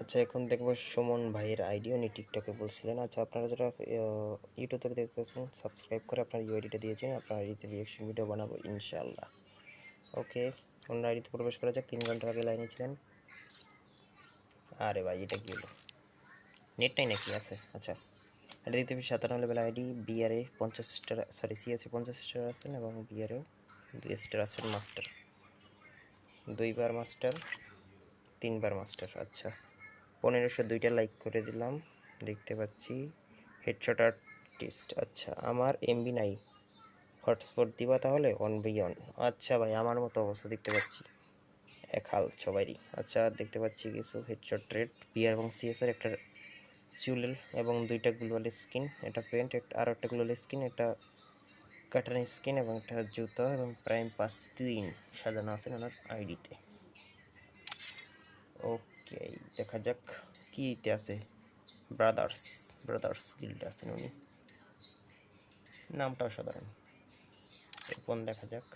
আচ্ছা, এখন দেখবো সুমন ভাইয়ের আইডি, উনি টিকটকে বলছিলেন। আচ্ছা, আপনারা যারা ইউটিউব থেকে দেখতেছেন সাবস্ক্রাইব করে আপনার ইউআইডিটা দিয়েছেন, আপনার আইডিতে রিয়াকশন ভিডিও বানাবো ইনশাআল্লাহ। ওকে, অন্য আইডিতে প্রবেশ করা যাক। 3 ঘন্টা আগে লাইনে ছিলেন। আরে ভাই, এটা কি হলো? নেট নাই নাকি? আছে। আচ্ছা, এটা দিতে হবে 57 level ID. BRA 50 star, sorry CSA 50 star আছেন এবং বিআরএও 2 স্টার আছেন। মাস্টার 2 বার মাস্টার, 3 বার মাস্টার। আচ্ছা, 1502টা লাইক করে দিলাম, দেখতে পাচ্ছি। Headshot artist. আচ্ছা, আমার এমবি নাই, হটস্পট দিবা তাহলে 1v1। আচ্ছা ভাই, আমার মতো অবস্থা দেখতে পাচ্ছি, এক হাল সবারই। আচ্ছা, দেখতে পাচ্ছি কিছু হেডশট রেড বিআর এবং সিএসআর, একটা চুলেল এবং 2টা গ্লোবাল স্কিন, এটা পেন্ট, আর একটা গ্লোবাল স্কিন, এটা কাটার স্কিন এবং একটা জুতো এবং প্রাইম 5-3 সাজানো আছেন ওনার আইডিতে। ওকে, দেখা যাক কিতে আছে। ব্রাদার্স গিল্ডে আছেন উনি, নামটাও সাধারণ। এরপর দেখা যাক।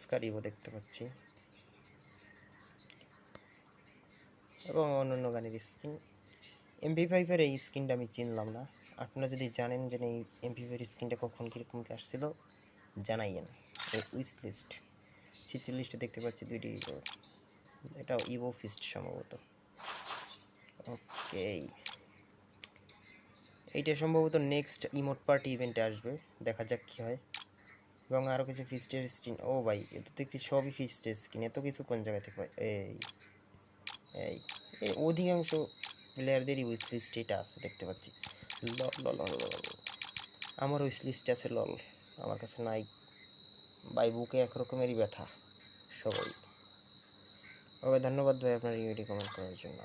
স্কারিবো দেখতে পাচ্ছি এবং অন্যান্য গানের স্কিন। MP5-এর এই স্কিনটা আমি চিনলাম না। আপনারা যদি জানেন যে এই MP5-এর স্কিনটা কখন কীরকম আসছিল জানাইয়েন। উইশ লিস্ট 46-টা দেখতে পাচ্ছি 2টি, এটা ইভো ফিস্ট সম্ভবত। ওকে, এইটা সম্ভবত নেক্সট ইমোট পার্টি ইভেন্টে আসবে, দেখা যাক কী হয়। এবং আরও কিছু ফিস্টের স্কিন। ও ভাই, এ তো দেখছি সবই ফিস্টের স্কিন। এত কিছু কোন জায়গা থেকে হয়? এই এই অধিকাংশ প্লেয়ারদেরই উইশ লিস্ট এটা আছে দেখতে পাচ্ছি। লল লল লল, আমার উইশ লিস্টে আছে লল, আমার কাছে নাই ভাই। বুকে একরকমেরই ব্যথা সবাই। ওকে, ধন্যবাদ ভাই আপনার ইউটি কমেন্ট করার জন্য।